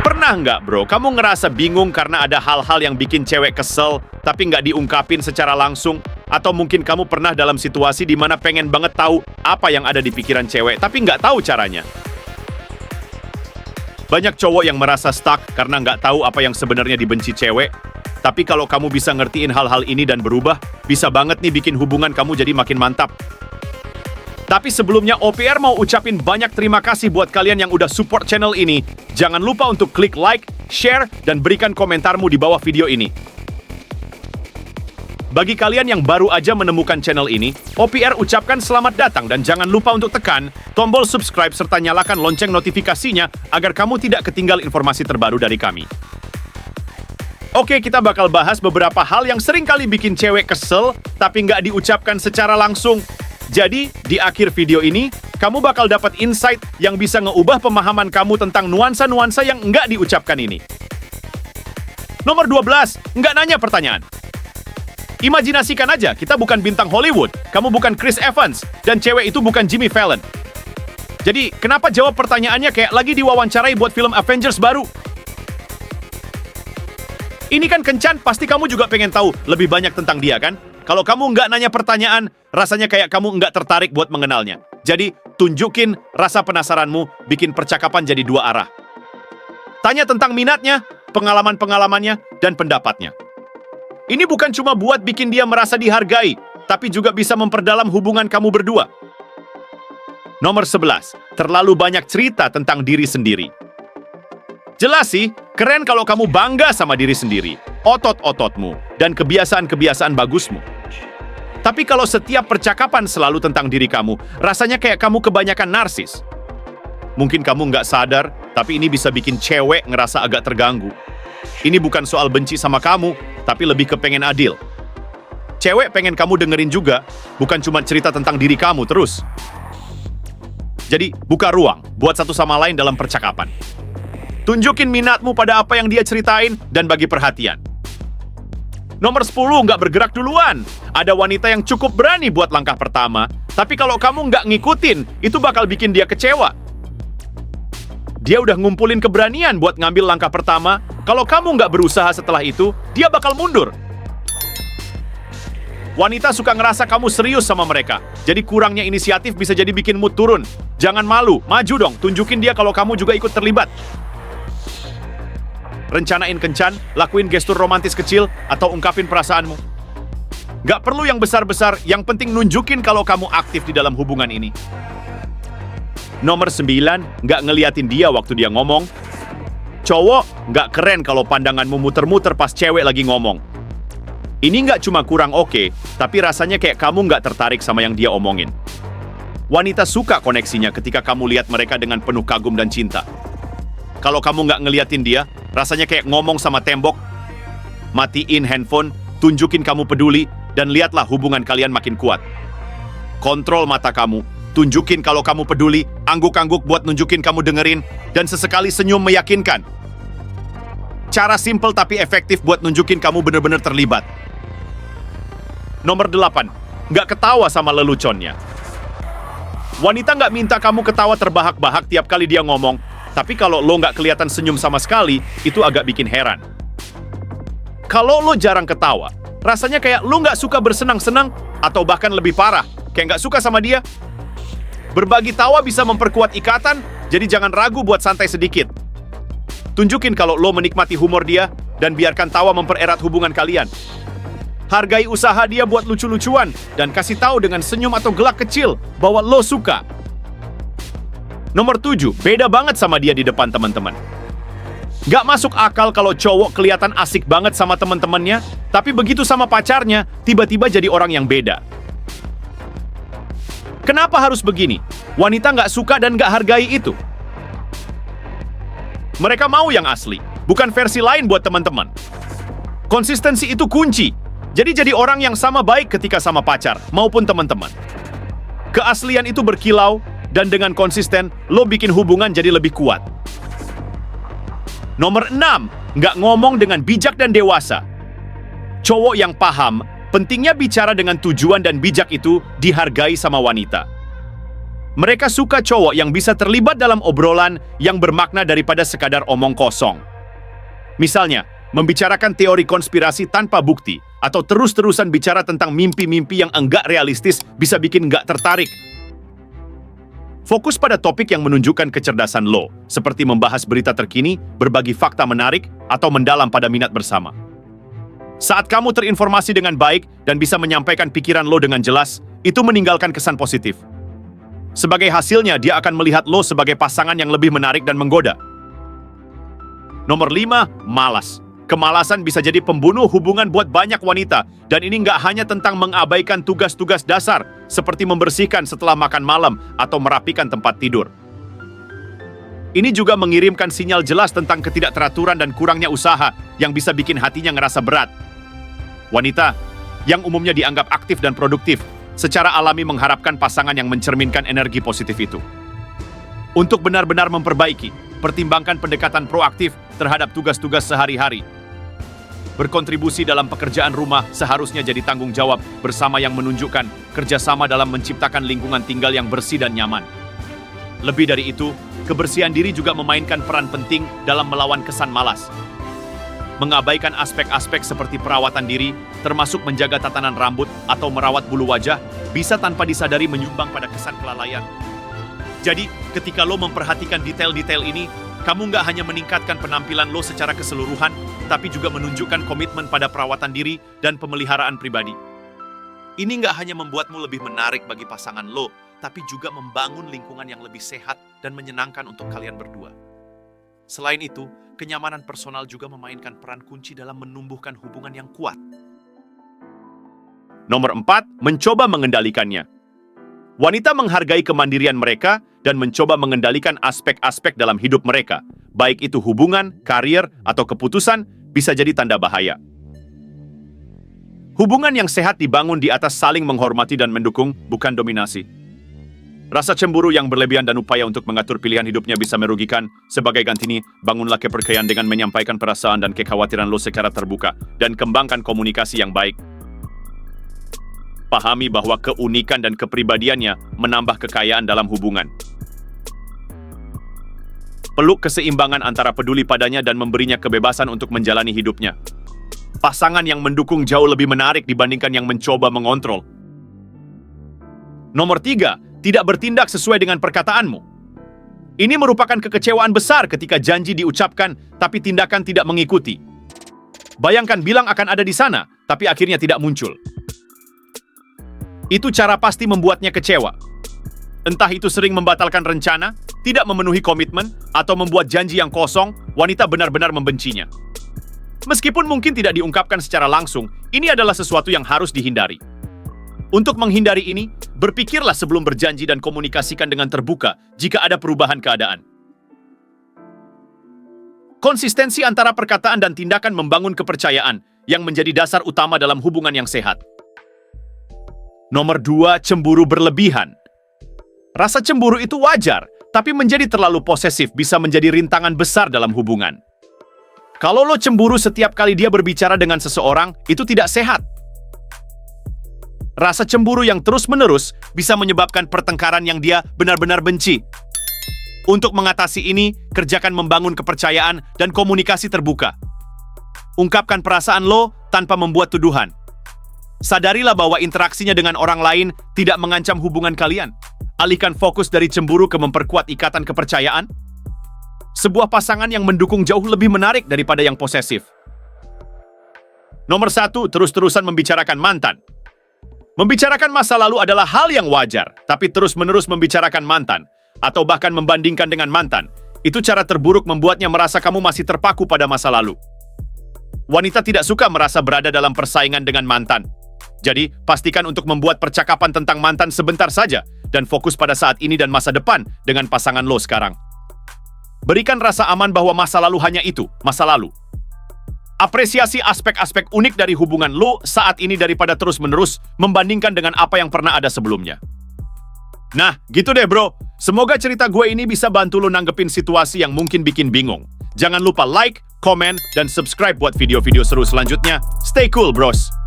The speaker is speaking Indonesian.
Pernah nggak, bro, kamu ngerasa bingung karena ada hal-hal yang bikin cewek kesel, tapi nggak diungkapin secara langsung? Atau mungkin kamu pernah dalam situasi di mana pengen banget tahu apa yang ada di pikiran cewek, tapi nggak tahu caranya? Banyak cowok yang merasa stuck karena nggak tahu apa yang sebenarnya dibenci cewek. Tapi kalau kamu bisa ngertiin hal-hal ini dan berubah, bisa banget nih bikin hubungan kamu jadi makin mantap. Tapi sebelumnya, OPR mau ucapin banyak terima kasih buat kalian yang udah support channel ini. Jangan lupa untuk klik like, share, dan berikan komentarmu di bawah video ini. Bagi kalian yang baru aja menemukan channel ini, OPR ucapkan selamat datang dan jangan lupa untuk tekan tombol subscribe serta nyalakan lonceng notifikasinya agar kamu tidak ketinggal informasi terbaru dari kami. Oke, kita bakal bahas beberapa hal yang sering kali bikin cewek kesel, tapi nggak diucapkan secara langsung. Jadi, di akhir video ini, kamu bakal dapat insight yang bisa ngeubah pemahaman kamu tentang nuansa-nuansa yang nggak diucapkan ini. Nomor 12, nggak nanya pertanyaan. Imajinasikan aja, kita bukan bintang Hollywood, kamu bukan Chris Evans, dan cewek itu bukan Jimmy Fallon. Jadi, kenapa jawab pertanyaannya kayak lagi diwawancarai buat film Avengers baru? Ini kan kencan, pasti kamu juga pengen tahu lebih banyak tentang dia, kan? Kalau kamu nggak nanya pertanyaan, rasanya kayak kamu nggak tertarik buat mengenalnya. Jadi, tunjukin rasa penasaranmu, bikin percakapan jadi dua arah. Tanya tentang minatnya, pengalaman-pengalamannya, dan pendapatnya. Ini bukan cuma buat bikin dia merasa dihargai, tapi juga bisa memperdalam hubungan kamu berdua. Nomor 11, terlalu banyak cerita tentang diri sendiri. Jelas sih, keren kalau kamu bangga sama diri sendiri, otot-ototmu, dan kebiasaan-kebiasaan bagusmu. Tapi kalau setiap percakapan selalu tentang diri kamu, rasanya kayak kamu kebanyakan narsis. Mungkin kamu nggak sadar, tapi ini bisa bikin cewek ngerasa agak terganggu. Ini bukan soal benci sama kamu, tapi lebih ke pengen adil. Cewek pengen kamu dengerin juga, bukan cuma cerita tentang diri kamu terus. Jadi, buka ruang buat satu sama lain dalam percakapan. Tunjukin minatmu pada apa yang dia ceritain dan bagi perhatian. Nomor 10, nggak bergerak duluan. Ada wanita yang cukup berani buat langkah pertama, tapi kalau kamu nggak ngikutin, itu bakal bikin dia kecewa. Dia udah ngumpulin keberanian buat ngambil langkah pertama, kalau kamu nggak berusaha setelah itu, dia bakal mundur. Wanita suka ngerasa kamu serius sama mereka, jadi kurangnya inisiatif bisa jadi bikin mood turun. Jangan malu, maju dong, tunjukin dia kalau kamu juga ikut terlibat. Rencanain kencan, lakuin gestur romantis kecil, atau ungkapin perasaanmu. Gak perlu yang besar-besar, yang penting nunjukin kalau kamu aktif di dalam hubungan ini. Nomor 9, gak ngeliatin dia waktu dia ngomong. Cowok, gak keren kalau pandanganmu muter-muter pas cewek lagi ngomong. Ini gak cuma kurang oke, tapi rasanya kayak kamu gak tertarik sama yang dia omongin. Wanita suka koneksinya ketika kamu lihat mereka dengan penuh kagum dan cinta. Kalau kamu nggak ngeliatin dia, rasanya kayak ngomong sama tembok. Matiin handphone, tunjukin kamu peduli, dan lihatlah hubungan kalian makin kuat. Kontrol mata kamu, tunjukin kalau kamu peduli, angguk-angguk buat nunjukin kamu dengerin, dan sesekali senyum meyakinkan. Cara simple tapi efektif buat nunjukin kamu bener-bener terlibat. Nomor 8, nggak ketawa sama leluconnya. Wanita nggak minta kamu ketawa terbahak-bahak tiap kali dia ngomong, tapi kalau lo nggak kelihatan senyum sama sekali, itu agak bikin heran. Kalau lo jarang ketawa, rasanya kayak lo nggak suka bersenang-senang, atau bahkan lebih parah, kayak nggak suka sama dia. Berbagi tawa bisa memperkuat ikatan, jadi jangan ragu buat santai sedikit. Tunjukin kalau lo menikmati humor dia, dan biarkan tawa mempererat hubungan kalian. Hargai usaha dia buat lucu-lucuan, dan kasih tahu dengan senyum atau gelak kecil bahwa lo suka. Nomor 7, beda banget sama dia di depan teman-teman. Gak masuk akal kalau cowok kelihatan asik banget sama teman-temannya, tapi begitu sama pacarnya, tiba-tiba jadi orang yang beda. Kenapa harus begini? Wanita gak suka dan gak hargai itu. Mereka mau yang asli, bukan versi lain buat teman-teman. Konsistensi itu kunci. Jadi orang yang sama baik ketika sama pacar maupun teman-teman. Keaslian itu berkilau, dan dengan konsisten, lo bikin hubungan jadi lebih kuat. Nomor 6, nggak ngomong dengan bijak dan dewasa. Cowok yang paham, pentingnya bicara dengan tujuan dan bijak itu dihargai sama wanita. Mereka suka cowok yang bisa terlibat dalam obrolan yang bermakna daripada sekadar omong kosong. Misalnya, membicarakan teori konspirasi tanpa bukti, atau terus-terusan bicara tentang mimpi-mimpi yang enggak realistis bisa bikin enggak tertarik. Fokus pada topik yang menunjukkan kecerdasan lo, seperti membahas berita terkini, berbagi fakta menarik, atau mendalam pada minat bersama. Saat kamu terinformasi dengan baik dan bisa menyampaikan pikiran lo dengan jelas, itu meninggalkan kesan positif. Sebagai hasilnya, dia akan melihat lo sebagai pasangan yang lebih menarik dan menggoda. Nomor 5, malas. Kemalasan bisa jadi pembunuh hubungan buat banyak wanita, dan ini nggak hanya tentang mengabaikan tugas-tugas dasar, seperti membersihkan setelah makan malam atau merapikan tempat tidur. Ini juga mengirimkan sinyal jelas tentang ketidakteraturan dan kurangnya usaha yang bisa bikin hatinya ngerasa berat. Wanita, yang umumnya dianggap aktif dan produktif, secara alami mengharapkan pasangan yang mencerminkan energi positif itu. Untuk benar-benar memperbaiki, pertimbangkan pendekatan proaktif terhadap tugas-tugas sehari-hari. Berkontribusi dalam pekerjaan rumah seharusnya jadi tanggung jawab bersama yang menunjukkan kerjasama dalam menciptakan lingkungan tinggal yang bersih dan nyaman. Lebih dari itu, kebersihan diri juga memainkan peran penting dalam melawan kesan malas. Mengabaikan aspek-aspek seperti perawatan diri, termasuk menjaga tatanan rambut atau merawat bulu wajah, bisa tanpa disadari menyumbang pada kesan kelalaian. Jadi, ketika lo memperhatikan detail-detail ini, kamu nggak hanya meningkatkan penampilan lo secara keseluruhan, tapi juga menunjukkan komitmen pada perawatan diri dan pemeliharaan pribadi. Ini nggak hanya membuatmu lebih menarik bagi pasangan lo, tapi juga membangun lingkungan yang lebih sehat dan menyenangkan untuk kalian berdua. Selain itu, kenyamanan personal juga memainkan peran kunci dalam menumbuhkan hubungan yang kuat. Nomor 4, mencoba mengendalikannya. Wanita menghargai kemandirian mereka dan mencoba mengendalikan aspek-aspek dalam hidup mereka, baik itu hubungan, karir, atau keputusan, bisa jadi tanda bahaya. Hubungan yang sehat dibangun di atas saling menghormati dan mendukung, bukan dominasi. Rasa cemburu yang berlebihan dan upaya untuk mengatur pilihan hidupnya bisa merugikan. Sebagai gantinya, bangunlah kepercayaan dengan menyampaikan perasaan dan kekhawatiran lo secara terbuka, dan kembangkan komunikasi yang baik. Pahami bahwa keunikan dan kepribadiannya menambah kekayaan dalam hubungan. Peluk keseimbangan antara peduli padanya dan memberinya kebebasan untuk menjalani hidupnya. Pasangan yang mendukung jauh lebih menarik dibandingkan yang mencoba mengontrol. Nomor 3, tidak bertindak sesuai dengan perkataanmu. Ini merupakan kekecewaan besar ketika janji diucapkan, tapi tindakan tidak mengikuti. Bayangkan bilang akan ada di sana, tapi akhirnya tidak muncul. Itu cara pasti membuatnya kecewa. Entah itu sering membatalkan rencana, tidak memenuhi komitmen, atau membuat janji yang kosong, wanita benar-benar membencinya. Meskipun mungkin tidak diungkapkan secara langsung, ini adalah sesuatu yang harus dihindari. Untuk menghindari ini, berpikirlah sebelum berjanji dan komunikasikan dengan terbuka jika ada perubahan keadaan. Konsistensi antara perkataan dan tindakan membangun kepercayaan yang menjadi dasar utama dalam hubungan yang sehat. Nomor 2, cemburu berlebihan. Rasa cemburu itu wajar, tapi menjadi terlalu posesif bisa menjadi rintangan besar dalam hubungan. Kalau lo cemburu setiap kali dia berbicara dengan seseorang, itu tidak sehat. Rasa cemburu yang terus-menerus bisa menyebabkan pertengkaran yang dia benar-benar benci. Untuk mengatasi ini, kerjakan membangun kepercayaan dan komunikasi terbuka. Ungkapkan perasaan lo tanpa membuat tuduhan. Sadarilah bahwa interaksinya dengan orang lain tidak mengancam hubungan kalian. Alihkan fokus dari cemburu ke memperkuat ikatan kepercayaan. Sebuah pasangan yang mendukung jauh lebih menarik daripada yang posesif. Nomor 1, terus-terusan membicarakan mantan. Membicarakan masa lalu adalah hal yang wajar, tapi terus-menerus membicarakan mantan, atau bahkan membandingkan dengan mantan, itu cara terburuk membuatnya merasa kamu masih terpaku pada masa lalu. Wanita tidak suka merasa berada dalam persaingan dengan mantan. Jadi, pastikan untuk membuat percakapan tentang mantan sebentar saja, dan fokus pada saat ini dan masa depan dengan pasangan lo sekarang. Berikan rasa aman bahwa masa lalu hanya itu, masa lalu. Apresiasi aspek-aspek unik dari hubungan lo saat ini daripada terus-menerus membandingkan dengan apa yang pernah ada sebelumnya. Nah, gitu deh bro. Semoga cerita gue ini bisa bantu lo nanggepin situasi yang mungkin bikin bingung. Jangan lupa like, komen, dan subscribe buat video-video seru selanjutnya. Stay cool, bros!